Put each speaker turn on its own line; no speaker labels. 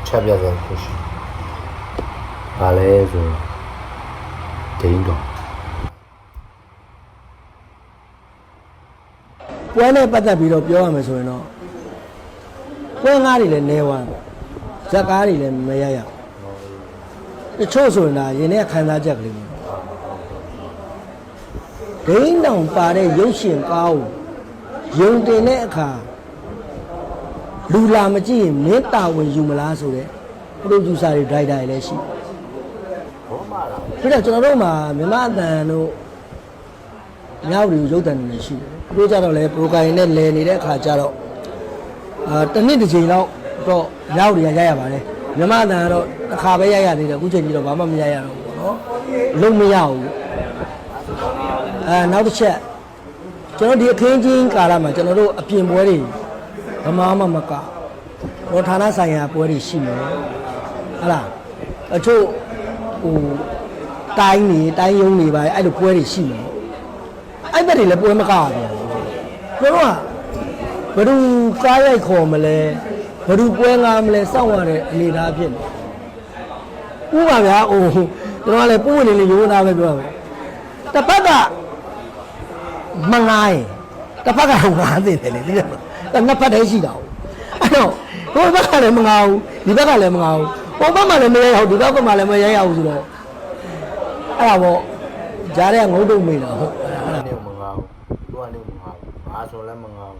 ချက်ပြတဲ့ခုရှိဘာလဲဆိုဒိန်းတော်
ပွဲနဲ့ပတ်သက်ပြီးတော့ပြောရမယ်ဆိုရင်တော့ပွဲငါးတွေလည်းနေသွားတယ်ဇက်ကားတွေလည်းမရရတချို့ဆိုရင်ဒါရင်ထဲခံစားချက်ကလေးပေါ့ဒိန်းတောင်ပါတဲ့ရုပ်ရှင်ကားကိုယုံတင်တဲ့အခါလူလာမကြည့်ရင်မင်းတာဝန်ယူမလားဆိုတဲ့ပရိုဂျူဆာတွေဒရိုက်တာတွေလည်းရှိ
ဘောမလား
ပြီးတော့ကျွန်တော်တို့မှာမြန်မာအတန်တို့မြောက်တွေကိုရုပ်တံတွေရှိတယ်။တို့ကြတော့လေပရိုကိုင်နဲ့လည်နေတဲ့အခါကျတော့တစ်နှစ်တစ်ချိန်တော့မြောက်တွေကရရပါတယ်။မြန်မာအတန်ကတော့တစ်ခါပဲရရသေးတယ်အခုချိန်ကြီးတော့ဘာမှမရရတော့ဘူးပေါ့နော်။လုံးမရဘူး။နောက်တစ်ချက်ကျွန်တော်ဒီအခင်းချင်းကာလမှာကျွန်တော်တို့အပြင်ပွဲတွေဗမာမှမကဘောဌာနဆိုင်ရာပွဲတွေရှိမယ်။ဟုတ်လား။အချို့ဟိုတိုင်းရုံးတွေပါအဲ့လိုပွဲတွေရှိမယ်အဲ့ဘက်တွေလည်းပွဲမကားပြန်ဘူးတို့ကဘယ်သူကားရိုက်ခေါ်မလဲဘယ်သူပွဲငါမလဲစောင့်ရတဲ့အနေအထားဖြစ်နေဥပါဗျာဟိုတို့ကလည်းပိုးဝင်နေလေရိုးသားပဲပြောတယ်တစ်ဖက်ကမငားရင်တစ်ဖက်ကငားသိတယ်လေသိတယ်နှစ်ဖက်တည်းရှိတာအဲ့တော့ဟိုဘက်ကလည်းမငားဘူးဒီဘက်ကလည်းမငားဘူးဟိုဘက်မှလည်းမရရဘူးဒီဘက်ကမှလည်းမရရဘူးဆိုတော့အဲ့ဒါပေါ့ကြားတဲ့ငုတ်တုံမိတာဟုတ်
အဲ့ဒါနေမငါဘူးသူကနေမငါဘူးငါဆိုလည်းမငါဘူး